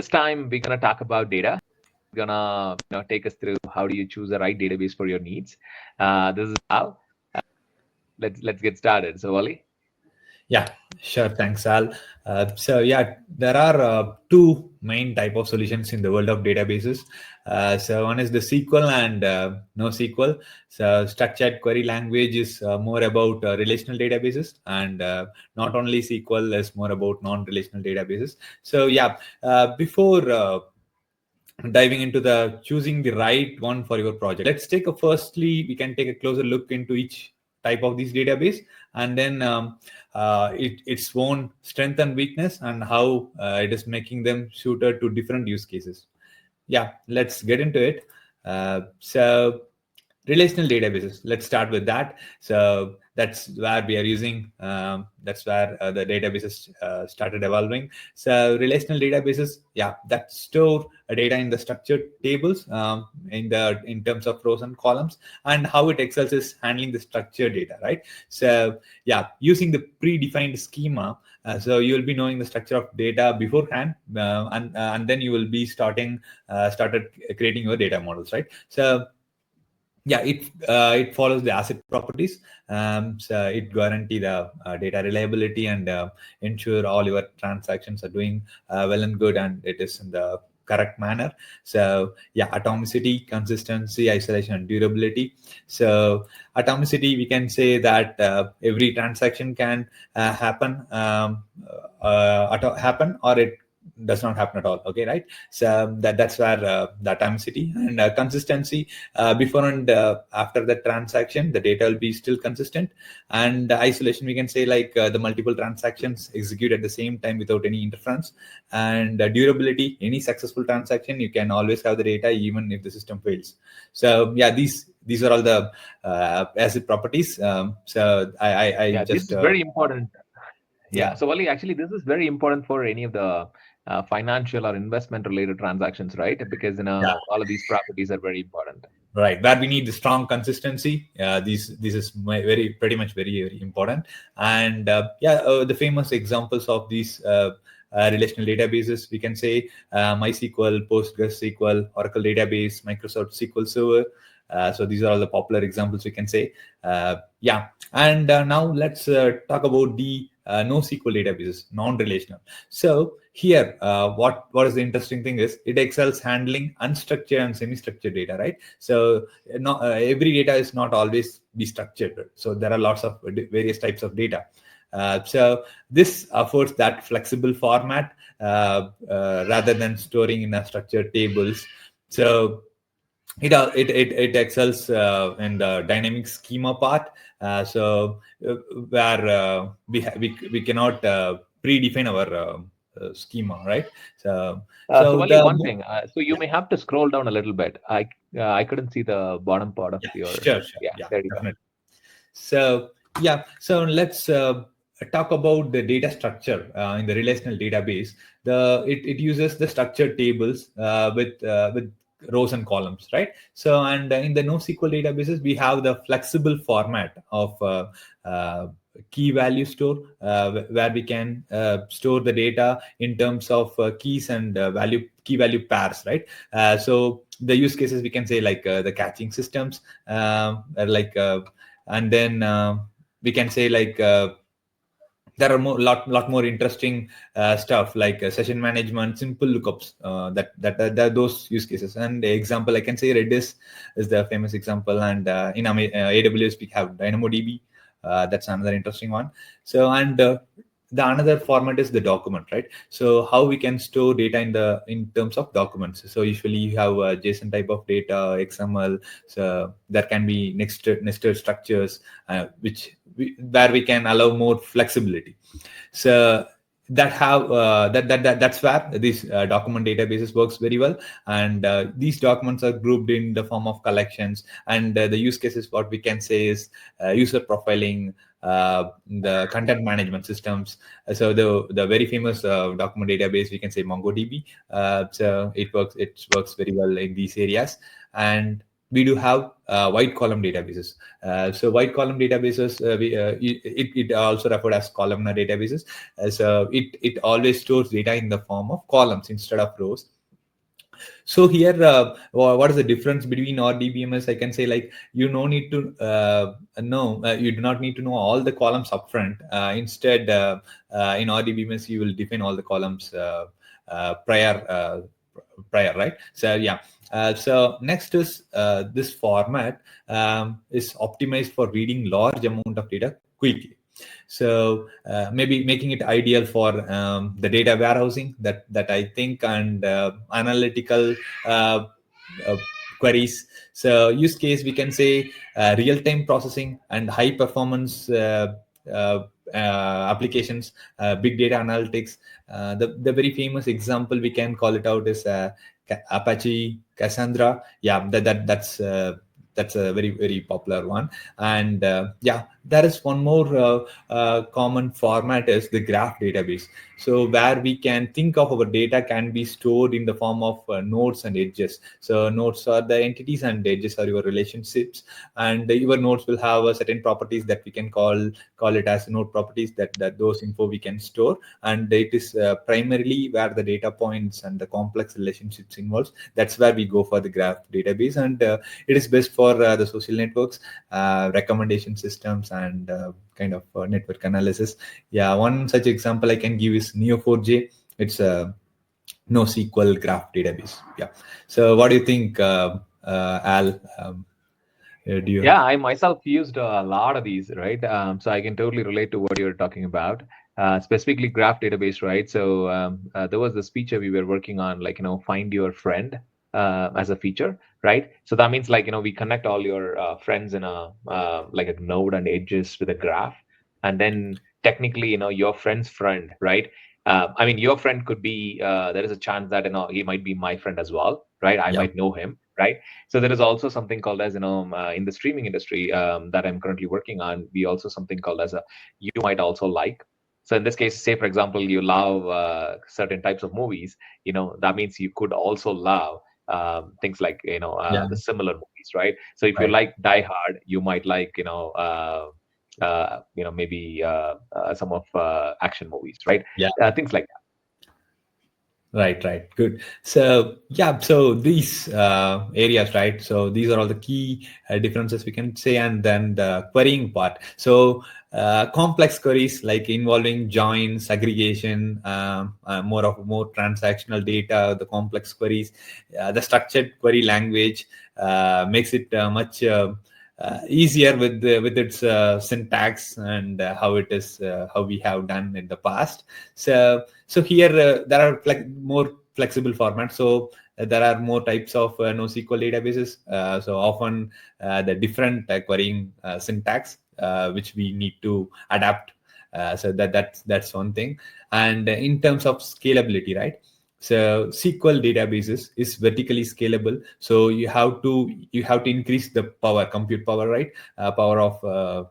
This time we're gonna talk about data. Gonna take us through how do you choose the right database for your needs. This is how. Let's get started. So Wally. Yeah, sure. Thanks, Al. There are two main type of solutions in the world of databases. So one is the SQL and NoSQL. So structured query language is more about relational databases, and not only SQL is more about non-relational databases. So before diving into the choosing the right one for your project, let's take a firstly we can take a closer look into each type of these database, and then its own strength and weakness, and how it is making them suited to different use cases. Yeah, let's get into it. So relational databases, let's start with that. So that's where we are using, that's where the databases started evolving. So relational databases, that store data in the structured tables, in terms of rows and columns, and how it excels is handling the structured data, right? So using the predefined schema, so you will be knowing the structure of data beforehand, and then you will be started creating your data models, right? So it follows the asset properties. So it guarantee the data reliability, and ensure all your transactions are doing well and good, and it is in the correct manner. So atomicity, consistency, isolation, and durability. So atomicity, we can say that every transaction can happen, or it does not happen at all. Okay, right? So that's where the atomicity and consistency, before and after the transaction, the data will be still consistent. And isolation, we can say like the multiple transactions execute at the same time without any interference. And durability, any successful transaction, you can always have the data even if the system fails. So these are all the asset properties. So I This just is very important. So Wally, actually, this is very important for any of the financial or investment related transactions, right? Because all of these properties are very important. Right, where we need the strong consistency. This is pretty much very important. And the famous examples of these relational databases, we can say MySQL, PostgreSQL, Oracle database, Microsoft SQL Server. So these are all the popular examples we can say. And now let's talk about the NoSQL databases, non-relational. So here, what is the interesting thing is it excels handling unstructured and semi-structured data, right? So every data is not always be structured. So there are lots of various types of data. So this affords that flexible format rather than storing in a structured tables. So it excels in the dynamic schema part. Where we cannot predefine our schema, right? So only one thing. So you may have to scroll down a little bit. I couldn't see the bottom part of your. Sure. There you Definitely. So let's talk about the data structure in the relational database. It uses the structured tables with rows and columns, right? So and in the NoSQL databases, we have the flexible format of key value store, where we can store the data in terms of keys and key value pairs, right? So the use cases we can say like the caching systems, and then we can say like there are lot more interesting stuff like session management, simple lookups, that those use cases. And the example I can say Redis is the famous example, and in AWS we have DynamoDB. That's another interesting one. So and the another format is the document, right? So how we can store data in terms of documents. So usually you have a JSON type of data, XML. So there can be nested structures, where we can allow more flexibility. So that's where these document databases works very well. And these documents are grouped in the form of collections. And the use cases, what we can say is user profiling, the content management systems. So the very famous document database, we can say MongoDB. So it works very well in these areas. And we do have white column databases. So white column databases, it also referred as columnar databases. So it always stores data in the form of columns instead of rows. So here, what is the difference between RDBMS? I can say, like, you no need to know, you do not need to know all the columns upfront. Instead, in RDBMS, you will define all the columns prior, right? So yeah. So next is this format is optimized for reading large amount of data quickly. So maybe making it ideal for the data warehousing that I think, and analytical uh, uh, queries. So use case, we can say real-time processing and high performance uh, applications, big data analytics. The very famous example we can call it out is Apache Cassandra. Yeah, that's a very very popular one. And yeah, there is one more common format is the graph database. So where we can think of our data can be stored in the form of nodes and edges. So nodes are the entities and edges are your relationships, and your nodes will have a certain properties that we can call it as node properties, that those info we can store. And it is primarily where the data points and the complex relationships involves. That's where we go for the graph database. And it is best for the social networks, recommendation systems, and kind of network analysis. Yeah, one such example I can give is Neo4j. It's a NoSQL graph database. Yeah. So what do you think, Al? Do you? Yeah, I myself used a lot of these, right? So I can totally relate to what you're talking about, specifically graph database, right? So there was this feature we were working on, like, find your friend as a feature, right? So that means, like, we connect all your friends in a like a node and edges with a graph, and then technically, your friend's friend, right? I mean, your friend could be, there is a chance that, he might be my friend as well, right? I Yeah. might know him, right? So there is also something called as, in the streaming industry that I'm currently working on, we also something called as a you might also like. So in this case, say for example, you love certain types of movies, that means you could also love things like, Yeah. the similar movies, right? So if you Right. like Die Hard, you might like, maybe some of action movies, right? Yeah. Things like Right, right. Good. So, yeah, so these areas, right? So these are all the key differences we can say. And then the querying part. So complex queries like involving joins, aggregation, more transactional data, the complex queries, the structured query language makes it much easier with its syntax, and how we have done in the past. So here there are more flexible formats. So there are more types of NoSQL databases. So often the different querying syntax which we need to adapt. So that's one thing. And in terms of scalability, right? So SQL databases is vertically scalable. So you have to increase the compute power, right? Power of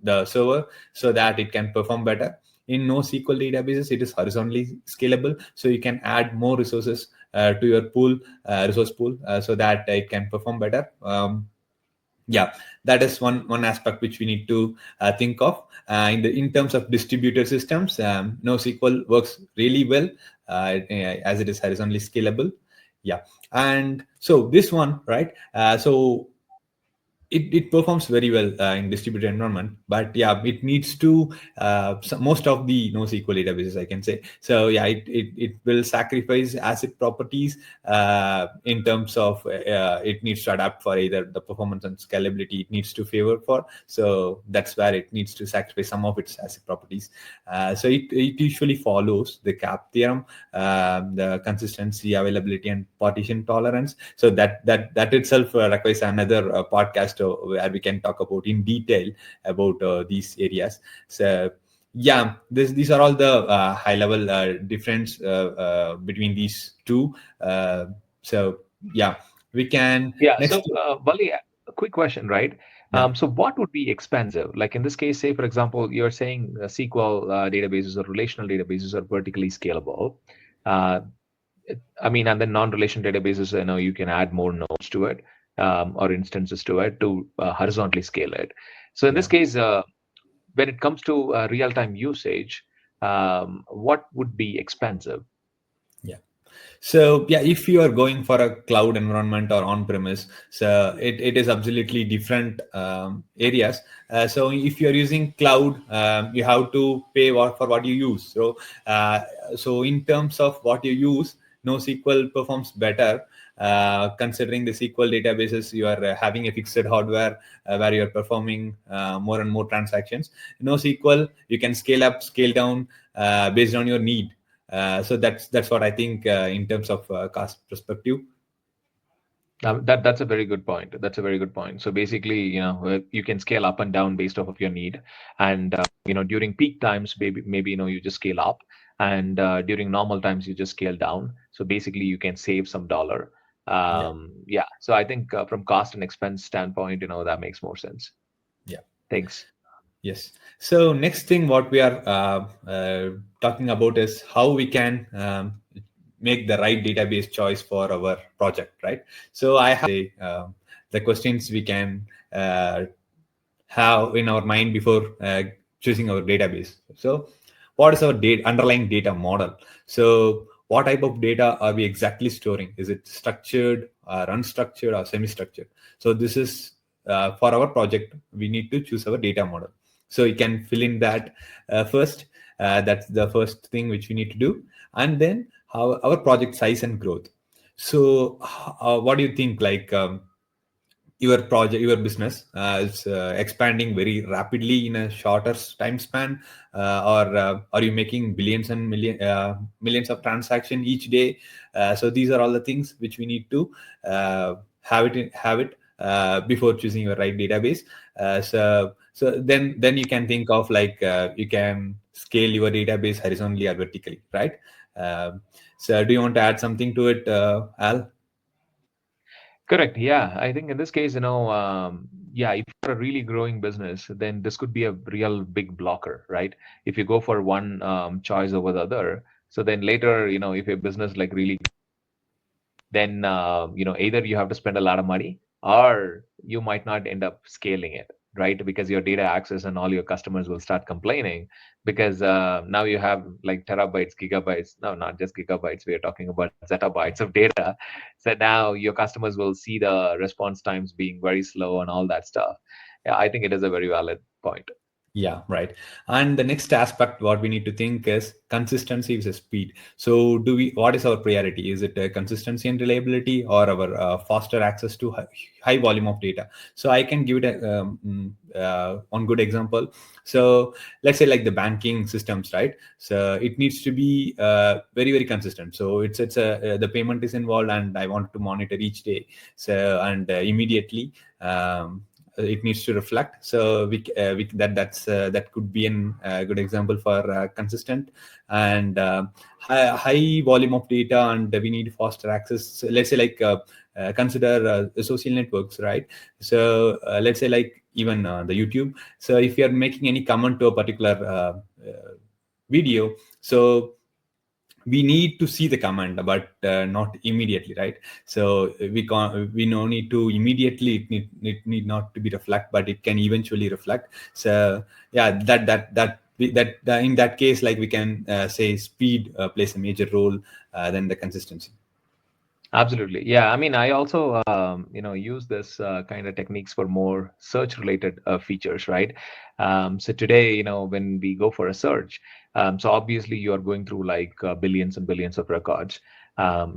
the server, so that it can perform better. In NoSQL databases, it is horizontally scalable, so you can add more resources to your resource pool, so that it can perform better. Yeah, that is one aspect which we need to think of. In terms of distributed systems, NoSQL works really well as it is horizontally scalable. Yeah, and so this one, right? So it performs very well in distributed environment, but yeah, it needs to most of the NoSQL databases, I can say. So yeah, it will sacrifice ACID properties in terms of it needs to adapt for either the performance and scalability it needs to favor for. So that's where it needs to sacrifice some of its ACID properties. So it usually follows the CAP theorem, the consistency, availability, and partition tolerance. So that itself requires another podcast where we can talk about in detail about these areas. So yeah, these are all the high level difference between these two. So yeah, we can Yeah. So, next. Bali, a quick question, right? Yeah. So, what would be expensive? Like in this case, say for example, you're saying SQL databases or relational databases are vertically scalable. Uh, I mean, and then non-relational databases, you can add more nodes to it. or instances to it to horizontally scale it. So in this Yeah. case, when it comes to real-time usage, what would be expensive? Yeah. So yeah, if you are going for a cloud environment or on-premise, so it is absolutely different areas. So if you are using cloud, you have to pay for what you use. Uh, so in terms of what you use, NoSQL performs better. Considering the SQL databases, you are having a fixed hardware where you are performing more and more transactions. NoSQL, you can scale up, scale down based on your need. So that's what I think in terms of cost perspective. That's a very good point. That's a very good point. So basically, you can scale up and down based off of your need, and during peak times, maybe you just scale up, and during normal times you just scale down. So basically, you can save some dollar. Yeah, Yeah. So I think from cost and expense standpoint, that makes more sense. yeah, Thanks. yes. So next thing what we are talking about is how we can make the right database choice for our project, right? So I have the questions we can have in our mind before choosing our database. So, what is our underlying data model? So, what type of data are we exactly storing? Is it structured, or unstructured, or semi-structured? So, this is for our project. We need to choose our data model. So, you can fill in that first. That's the first thing which we need to do, and then how our project size and growth. So, what do you think? Like your project, your business is expanding very rapidly in a shorter time span, or are you making billions and millions of transactions each day? So these are all the things which we need to have it before choosing your right database. So then you can think of like you can scale your database horizontally or vertically, right? So do you want to add something to it, Al? Correct. Yeah. I think in this case, yeah, if you're a really growing business, then this could be a real big blocker, right? If you go for one choice over the other, so then later, if your business like really, then either you have to spend a lot of money or you might not end up scaling it, right? Because your data access and all your customers will start complaining because now you have like terabytes, gigabytes. No, not just gigabytes, we are talking about zettabytes of data. So now your customers will see the response times being very slow and all that stuff. Yeah, I think it is a very valid point. Yeah, right. And the next aspect, what we need to think is consistency versus speed. So, what is our priority? Is it consistency and reliability, or our faster access to high volume of data? So, I can give it one good example. So, let's say like the banking systems, right? So, it needs to be very consistent. So, the payment is involved, and I want to monitor each day. So, and immediately. It needs to reflect. So that could be an good example for consistent and high volume of data, and we need faster access. So let's say like consider social networks, right? So let's say like even the YouTube. So if you are making any comment to a particular video, so we need to see the command, but not immediately, right? So we no need to immediately, it need not to be reflect, but it can eventually reflect. So yeah, in that case, like we can say speed plays a major role than the consistency. Absolutely. Yeah. I mean, I also, use this kind of techniques for more search related features, right? So today, when we go for a search, so obviously you are going through like billions and billions of records.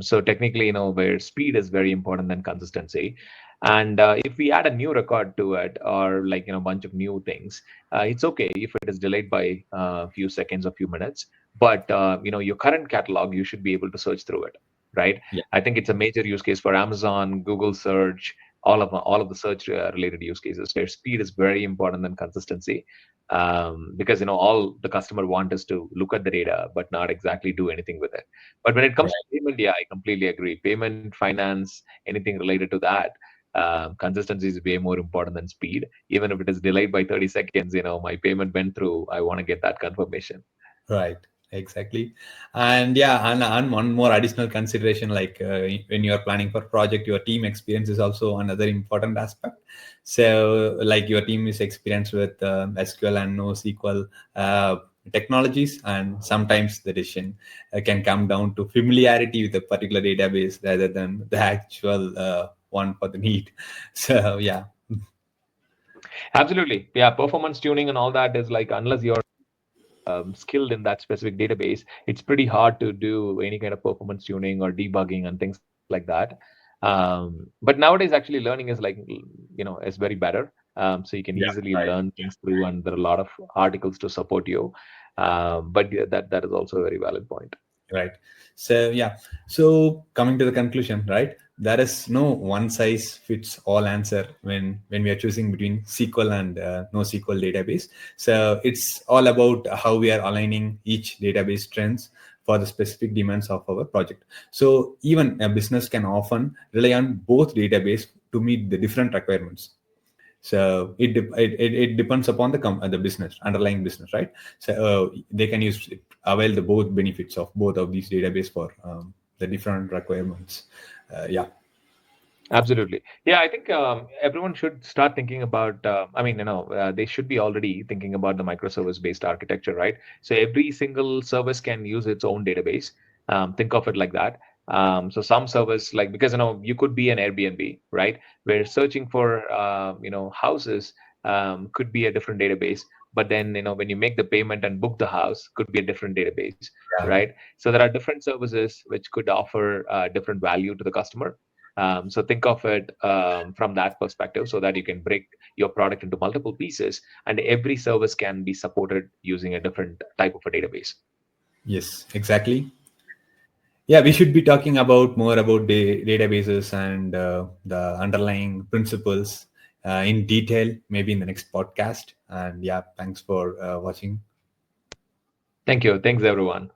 So technically, where speed is very important than consistency. And if we add a new record to it or like, a bunch of new things, it's okay if it is delayed by a few seconds or few minutes. But, your current catalog, you should be able to search through it, right? Yeah, I think it's a major use case for Amazon, Google search, all of the search related use cases where speed is very important than consistency, because all the customer want is to look at the data but not exactly do anything with it. But when it comes to right. payment, yeah, I completely agree. Payment, finance, anything related to that, consistency is way more important than speed. Even if it is delayed by 30 seconds, my payment went through. I want to get that confirmation. Right. Exactly. And yeah, and one more additional consideration, like when you are planning for project, your team experience is also another important aspect. So like your team is experienced with SQL and NoSQL technologies, and sometimes the decision can come down to familiarity with a particular database rather than the actual one for the need. So yeah. Absolutely. Yeah, performance tuning and all that is like, unless you're skilled in that specific database, it's pretty hard to do any kind of performance tuning or debugging and things like that. But nowadays, actually, learning is like, is very better. So you can Yeah, easily right. learn things through, and there are a lot of articles to support you. But yeah, that is also a very valid point. Right. So yeah, so coming to the conclusion, right, there is no one size fits all answer when we are choosing between SQL and NoSQL database. So it's all about how we are aligning each database trends for the specific demands of our project. So even a business can often rely on both database to meet the different requirements. So it depends upon the business, underlying business, right? So they can avail the both benefits of both of these database for the different requirements. Yeah. Absolutely. Yeah, I think everyone should start thinking about, they should be already thinking about the microservice-based architecture, right? So every single service can use its own database. Think of it like that. So some service, like, because, you could be an Airbnb, right? Where searching for, houses could be a different database. But then, when you make the payment and book the house, could be a different database, Yeah. right? So there are different services which could offer different value to the customer. So think of it from that perspective, so that you can break your product into multiple pieces, and every service can be supported using a different type of a database. Yes, exactly. Yeah, we should be talking about more about databases and the underlying principles in detail, maybe in the next podcast. And yeah, thanks for watching. Thank you. Thanks, everyone.